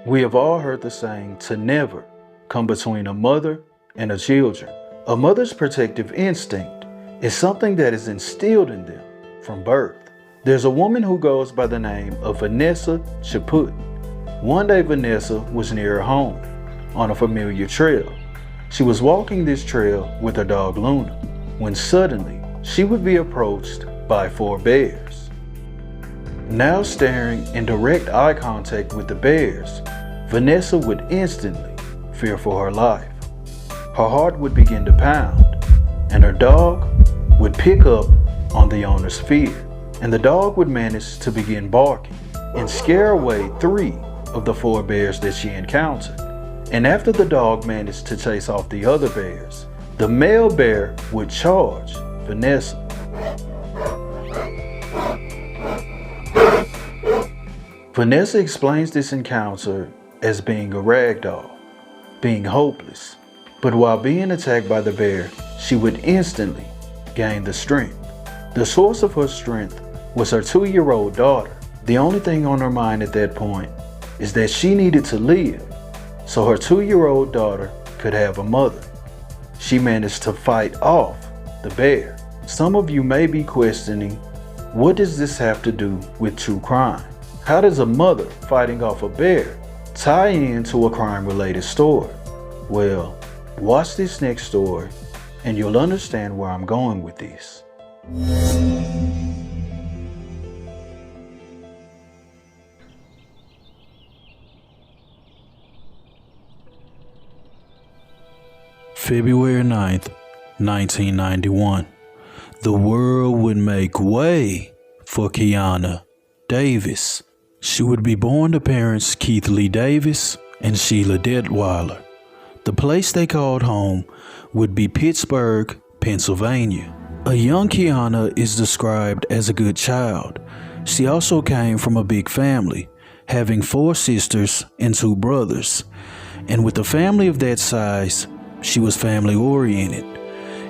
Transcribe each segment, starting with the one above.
We have all heard the saying to never come between a mother and her children. A mother's protective instinct is something that is instilled in them from birth. There's a woman who goes by the name of Vanessa Chaput. One day Vanessa was near her home on a familiar trail. She was walking this trail with her dog Luna when suddenly she would be approached by 4 bears. Now staring in direct eye contact with the bears, Vanessa would instantly fear for her life. Her heart would begin to pound, and her dog would pick up on the owner's fear, and the dog would manage to begin barking and scare away 3 of the 4 bears that she encountered. And after the dog managed to chase off the other bears, the male bear would charge Vanessa. Vanessa explains this encounter as being a rag doll, being hopeless. But while being attacked by the bear, she would instantly gain the strength. The source of her strength was her 2-year-old daughter. The only thing on her mind at that point is that she needed to live so her 2-year-old daughter could have a mother. She managed to fight off the bear. Some of you may be questioning, what does this have to do with true crime? How does a mother fighting off a bear tie into a crime-related story? Well, watch this next story and you'll understand where I'm going with this. February 9th, 1991. The world would make way for Keiauna Davis. She would be born to parents Keith Lee Davis and Sheila Detweiler. The place they called home would be Pittsburgh, Pennsylvania. A young Kiana is described as a good child. She also came from a big family, having 4 sisters and 2 brothers. And with a family of that size, she was family oriented.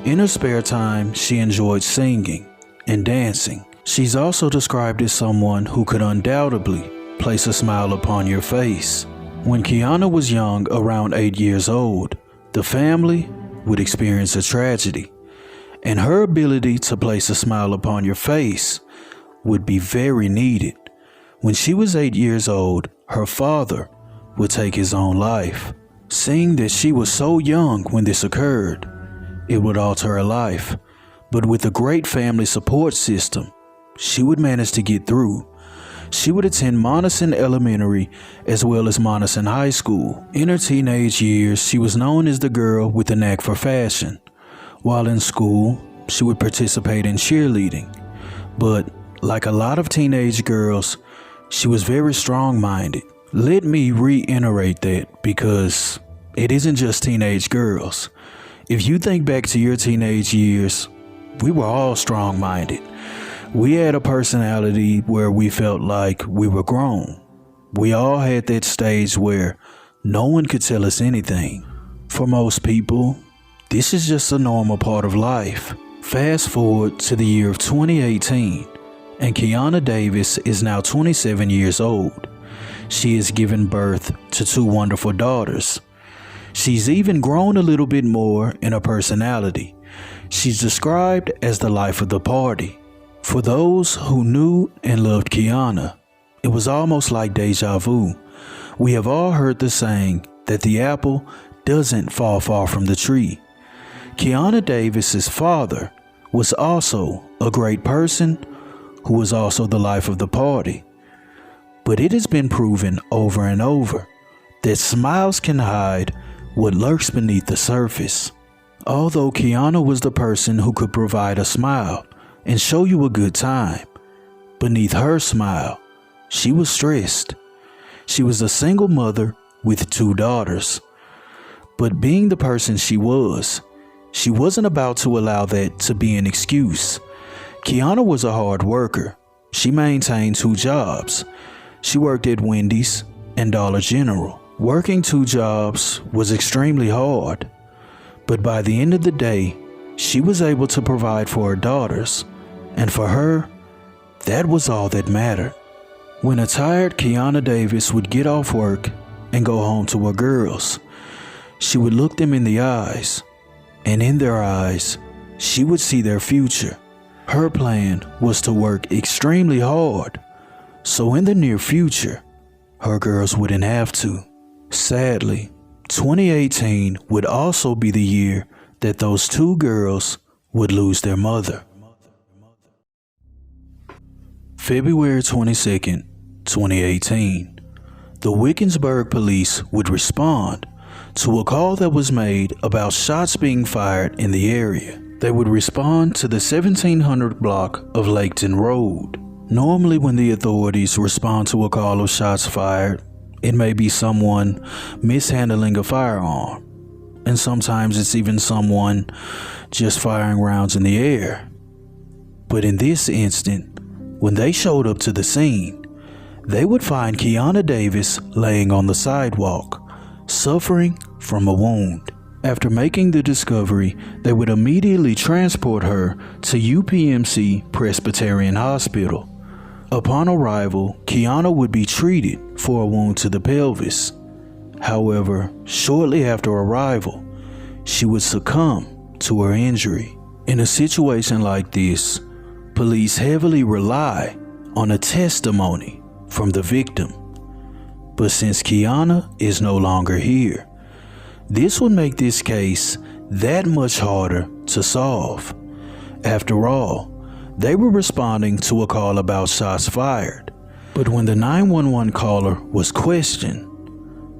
In her spare time, she enjoyed singing and dancing. She's also described as someone who could undoubtedly place a smile upon your face. When Kiana was young, around 8 years old, the family would experience a tragedy, and her ability to place a smile upon your face would be very needed. When she was 8 years old, her father would take his own life. Seeing that she was so young when this occurred, it would alter her life. But with a great family support system, she would manage to get through. She would attend Monison Elementary as well as Monison High School. In her teenage years, she was known as the girl with a knack for fashion. While in school, she would participate in cheerleading. But like a lot of teenage girls, she was very strong-minded. Let me reiterate that because it isn't just teenage girls. If you think back to your teenage years, we were all strong-minded. We had a personality where we felt like we were grown. We all had that stage where no one could tell us anything. For most people, this is just a normal part of life. Fast forward to the year of 2018, and Kiana Davis is now 27 years old. She has given birth to 2 wonderful daughters. She's even grown a little bit more in her personality. She's described as the life of the party. For those who knew and loved Kiana, it was almost like deja vu. We have all heard the saying that the apple doesn't fall far from the tree. Kiana Davis's father was also a great person who was also the life of the party. But it has been proven over and over that smiles can hide what lurks beneath the surface. Although Kiana was the person who could provide a smile and show you a good time, beneath her smile, she was stressed. She was a single mother with 2 daughters. But being the person she wasn't about to allow that to be an excuse. Kiana was a hard worker. She maintained 2 jobs. She worked at Wendy's and Dollar General. Working 2 jobs was extremely hard, but by the end of the day, she was able to provide for her daughters, and for her, That was all that mattered. When a tired Kiana Davis would get off work and go home to her girls, she would look them in the eyes, and in their eyes, she would see their future. Her plan was to work extremely hard, so in the near future, her girls wouldn't have to. Sadly, 2018 would also be the year that those two girls would lose their mother. February 22nd, 2018, the Wickensburg police would respond to a call that was made about shots being fired in the area. They would respond to the 1700 block of Laketon Road. Normally when the authorities respond to a call of shots fired, it may be someone mishandling a firearm, and sometimes it's even someone just firing rounds in the air. But in this instant, when they showed up to the scene, they would find Kiana Davis laying on the sidewalk, suffering from a wound. After making the discovery, they would immediately transport her to UPMC Presbyterian Hospital. Upon arrival, Kiana would be treated for a wound to the pelvis. However, shortly after arrival, she would succumb to her injury. In a situation like this, police heavily rely on a testimony from the victim. But since Kiana is no longer here, this would make this case that much harder to solve. After all, they were responding to a call about shots fired. But when the 911 caller was questioned,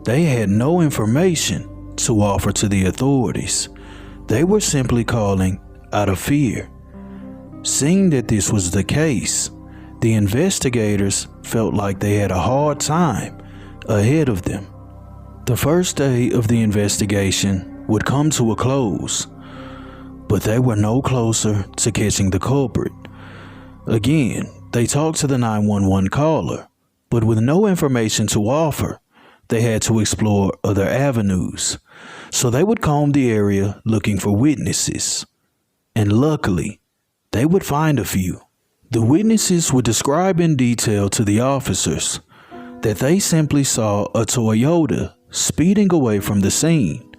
they had no information to offer to the authorities. They were simply calling out of fear. Seeing that this was the case, the investigators felt like they had a hard time ahead of them. The first day of the investigation would come to a close, but they were no closer to catching the culprit. Again, they talked to the 911 caller, but with no information to offer, they had to explore other avenues. So they would comb the area looking for witnesses, and luckily, they would find a few. The witnesses would describe in detail to the officers that they simply saw a Toyota speeding away from the scene.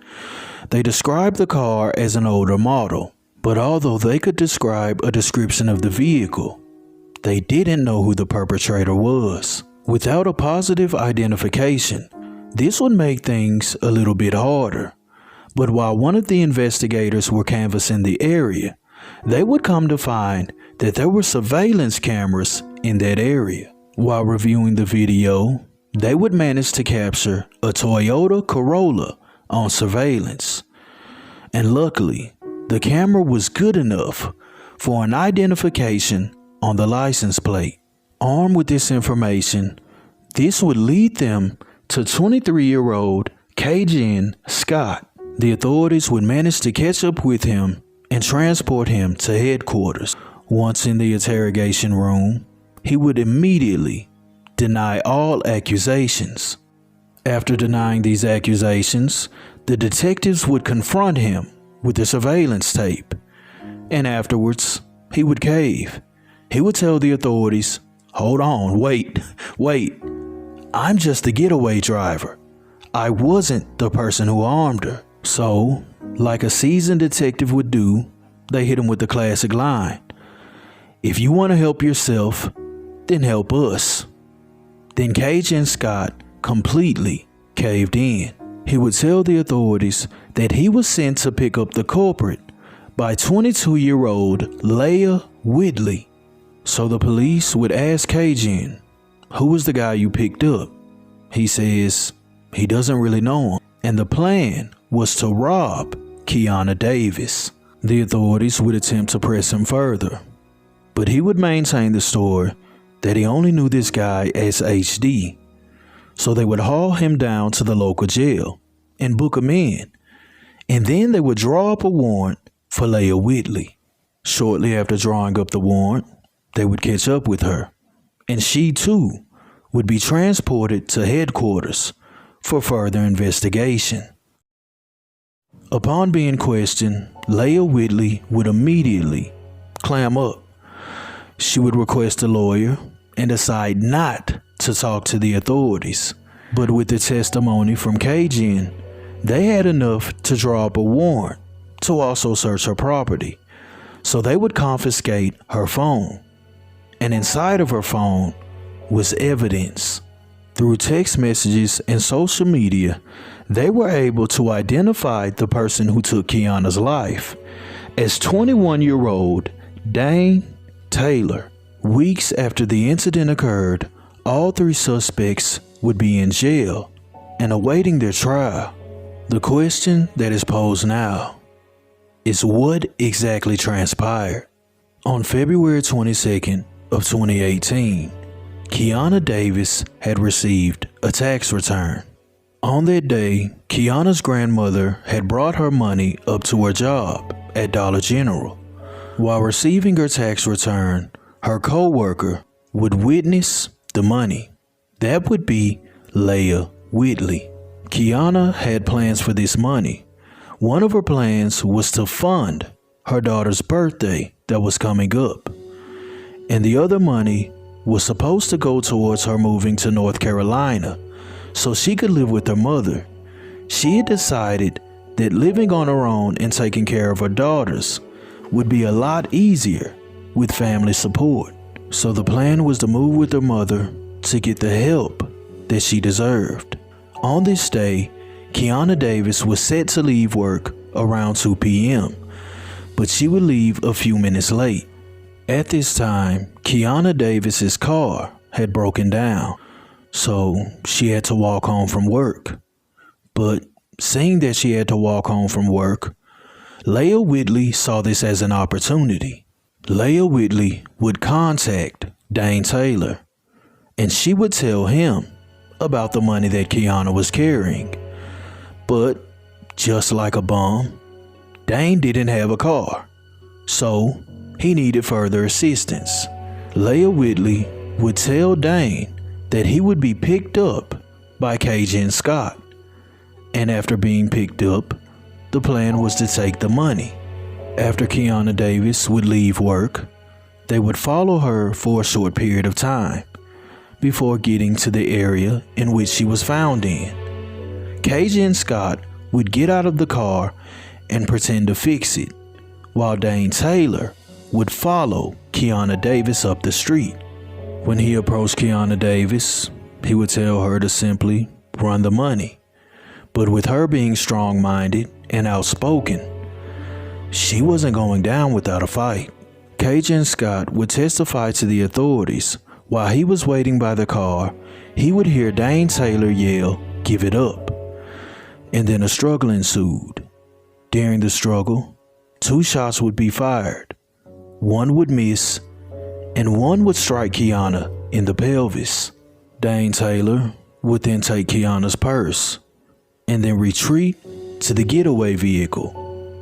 They described the car as an older model, but although they could describe a description of the vehicle, they didn't know who the perpetrator was. Without a positive identification, this would make things a little bit harder. But while one of the investigators were canvassing the area, they would come to find that there were surveillance cameras in that area. While reviewing the video, they would manage to capture a Toyota Corolla on surveillance. And luckily, the camera was good enough for an identification on the license plate. Armed with this information, this would lead them to 23-year-old Keiauna Scott. The authorities would manage to catch up with him and transport him to headquarters. Once in the interrogation room, he would immediately deny all accusations. After denying these accusations, the detectives would confront him with the surveillance tape, and afterwards, he would cave. He would tell the authorities, "Hold on, wait, I'm just the getaway driver. I wasn't the person who armed her." So, like a seasoned detective would do, they hit him with the classic line, "If you want to help yourself, then help us." Then Keiauna Scott completely caved in. He would tell the authorities that he was sent to pick up the culprit by 22-year-old Leah Whitley. So the police would ask Keiauna, "Who was the guy you picked up?" He says he doesn't really know him, and the plan was to rob Kiana Davis. The authorities would attempt to press him further, but he would maintain the story that he only knew this guy as HD. So they would haul him down to the local jail and book him in, and then they would draw up a warrant for Leah Whitley. Shortly after drawing up the warrant, they would catch up with her, and she too would be transported to headquarters for further investigation. Upon being questioned, Leah Whitley would immediately clam up. She would request a lawyer and decide not to talk to the authorities. But with the testimony from Keiauna, they had enough to draw up a warrant to also search her property. So they would confiscate her phone. And inside of her phone was evidence. Through text messages and social media, they were able to identify the person who took Kiana's life as 21-year-old Dane Taylor. Weeks after the incident occurred, all three suspects would be in jail and awaiting their trial. The question that is posed now is what exactly transpired. On February 22nd of 2018, Kiana Davis had received a tax return. On that day, Kiana's grandmother had brought her money up to her job at Dollar General. While receiving her tax return, her co-worker would witness the money. That would be Leah Whitley. Kiana had plans for this money. One of her plans was to fund her daughter's birthday that was coming up, and the other money was supposed to go towards her moving to North Carolina so she could live with her mother. She had decided that living on her own and taking care of her daughters would be a lot easier with family support. So the plan was to move with her mother to get the help that she deserved. On this day, Kiana Davis was set to leave work around 2 p.m., but she would leave a few minutes late. At this time, Kiana Davis's car had broken down, so she had to walk home from work. But seeing that she had to walk home from work, Leah Whitley saw this as an opportunity. Leah Whitley would contact Dane Taylor, and she would tell him about the money that Kiana was carrying. But just like a bum, Dane didn't have a car, so he needed further assistance. Leah Whitley would tell Dane that he would be picked up by Keiauna Scott, and after being picked up, the plan was to take the money. After Kiana Davis would leave work, they would follow her for a short period of time before getting to the area in which she was found in. Keiauna Scott would get out of the car and pretend to fix it, while Dane Taylor would follow Kiana Davis up the street. When he approached Kiana Davis, he would tell her to simply run the money. But with her being strong-minded and outspoken, she wasn't going down without a fight. Keiauna Scott would testify to the authorities. While he was waiting by the car, he would hear Dane Taylor yell, "Give it up." And then a struggle ensued. During the struggle, 2 shots would be fired. One would miss, and one would strike Kiana in the pelvis. Dane Taylor would then take Kiana's purse and then retreat to the getaway vehicle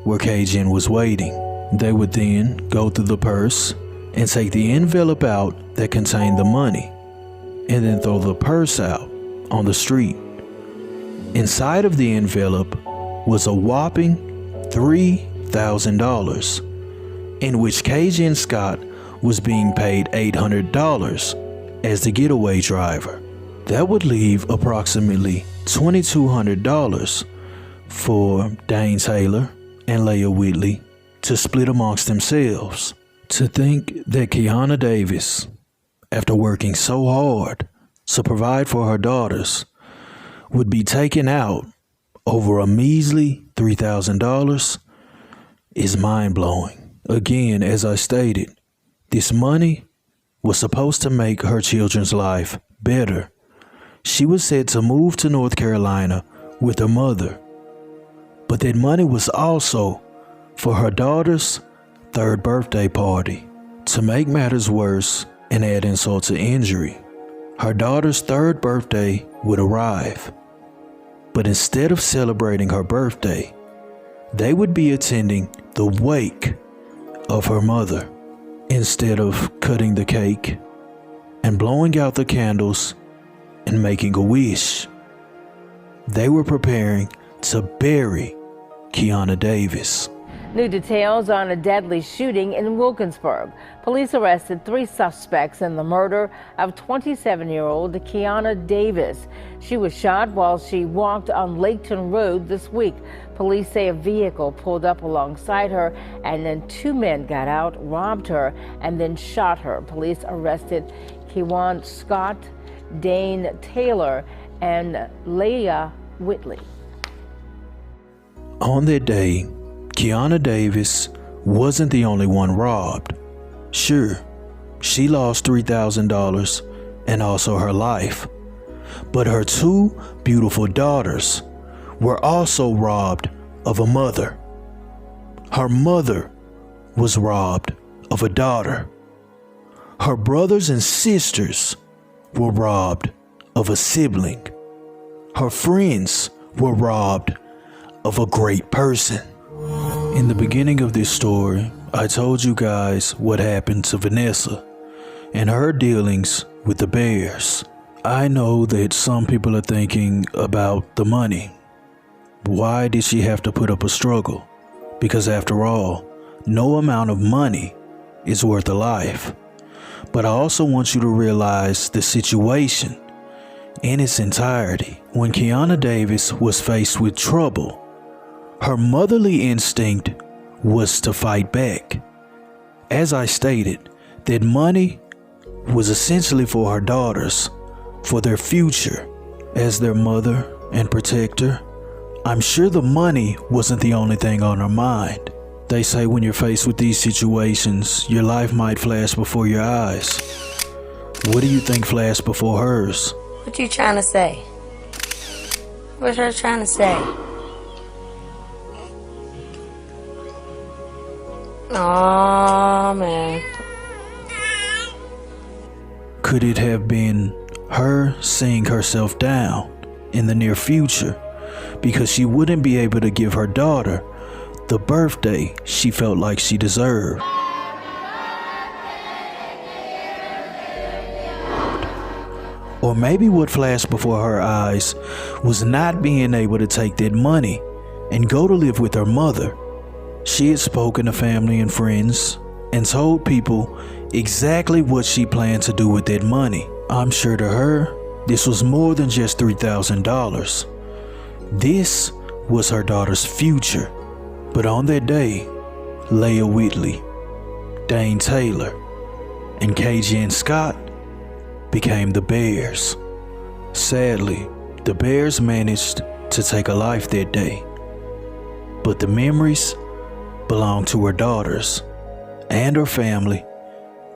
where Keiauna was waiting. They would then go through the purse and take the envelope out that contained the money, and then throw the purse out on the street. Inside of the envelope was a whopping $3,000, in which Keiauna Scott was being paid $800 as the getaway driver. That would leave approximately $2,200 for Dane Taylor and Leah Whitley to split amongst themselves. To think that Kiana Davis, after working so hard to provide for her daughters, would be taken out over a measly $3,000 is mind-blowing. Again, as I stated, this money was supposed to make her children's life better. She was set to move to North Carolina with her mother, but that money was also for her daughter's 3rd birthday party. To make matters worse and add insult to injury, her daughter's 3rd birthday would arrive, but instead of celebrating her birthday, they would be attending the wake of her mother. Instead of cutting the cake and blowing out the candles and making a wish, they were preparing to bury Kiana Davis. New details on a deadly shooting in Wilkinsburg. Police arrested 3 suspects in the murder of 27-year-old Kiana Davis. She was shot while she walked on Laketon Road this week. Police say a vehicle pulled up alongside her and then 2 men got out, robbed her, and then shot her. Police arrested Keiauna Scott, Dane Taylor, and Leah Whitley. On that day, Kiana Davis wasn't the only one robbed. Sure, she lost $3,000 and also her life, but her 2 beautiful daughters were also robbed of a mother. Her mother was robbed of a daughter. Her brothers and sisters were robbed of a sibling. Her friends were robbed of a great person. In the beginning of this story, I told you guys what happened to Vanessa and her dealings with the bears. I know that some people are thinking about the money. Why did she have to put up a struggle? Because after all, no amount of money is worth a life. But I also want you to realize the situation in its entirety. When Kiana Davis was faced with trouble, her motherly instinct was to fight back. As I stated, that money was essentially for her daughters, for their future. As their mother and protector, I'm sure the money wasn't the only thing on her mind. They say when you're faced with these situations, your life might flash before your eyes. What do you think flashed before hers? What you trying to say? What's her trying to say? Oh man. Could it have been her seeing herself down in the near future because she wouldn't be able to give her daughter the birthday she felt like she deserved? Or maybe what flashed before her eyes was not being able to take that money and go to live with her mother. She had spoken to family and friends and told people exactly what she planned to do with that money. I'm sure to her, this was more than just $3,000. This was her daughter's future. But on that day, Leah Whitley, Dane Taylor, and Keiauna Scott became the bears. Sadly, the bears managed to take a life that day. But the memories belong to her daughters and her family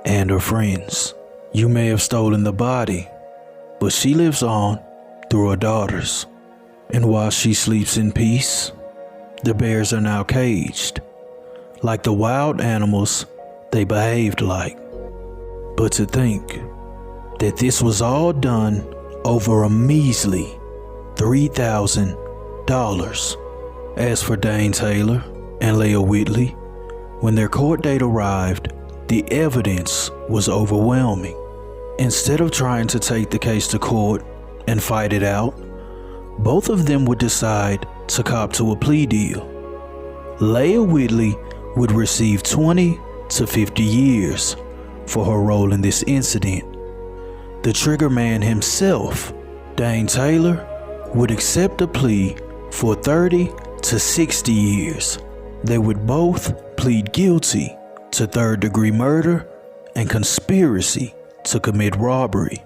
and her friends. You may have stolen the body, but she lives on through her daughters. And while she sleeps in peace, the bears are now caged, like the wild animals they behaved like. But to think that this was all done over a measly $3,000. As for Dane Taylor and Leah Whitley, when their court date arrived, the evidence was overwhelming. Instead of trying to take the case to court and fight it out, both of them would decide to cop to a plea deal. Leah Whitley would receive 20 to 50 years for her role in this incident. The trigger man himself, Dane Taylor, would accept a plea for 30 to 60 years. They would both plead guilty to third-degree murder and conspiracy to commit robbery.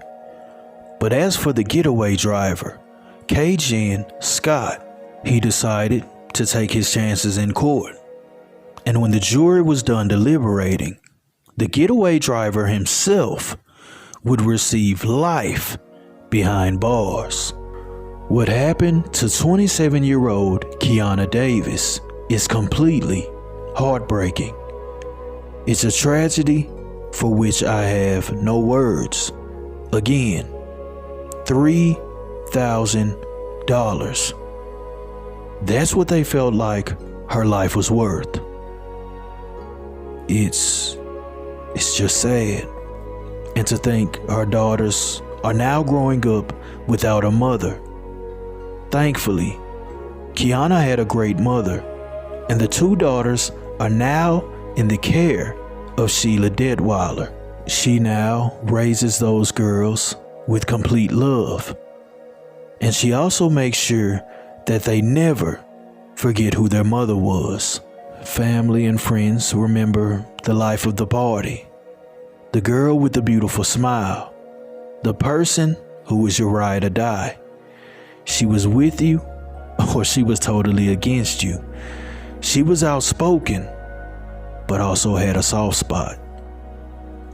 But as for the getaway driver, Keiauna Scott, he decided to take his chances in court. And when the jury was done deliberating, the getaway driver himself would receive life behind bars. What happened to 27-year-old Kiana Davis is completely heartbreaking. It's a tragedy for which I have no words. Again, $3,000. That's what they felt like her life was worth. It's just sad. And to think her daughters are now growing up without a mother. Thankfully, Kiana had a great mother, and the 2 daughters are now in the care of Sheila Detweiler. She now raises those girls with complete love. And she also makes sure that they never forget who their mother was. Family and friends remember the life of the party. The girl with the beautiful smile. The person who was your ride or die. She was with you, or she was totally against you. She was outspoken, but also had a soft spot.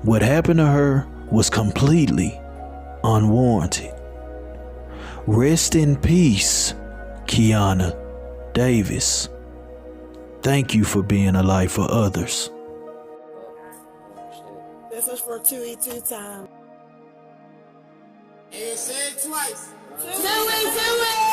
What happened to her was completely unwarranted. Rest in peace, Kiana Davis. Thank you for being a light for others. This is for 2E2 time. And say it twice. 2E2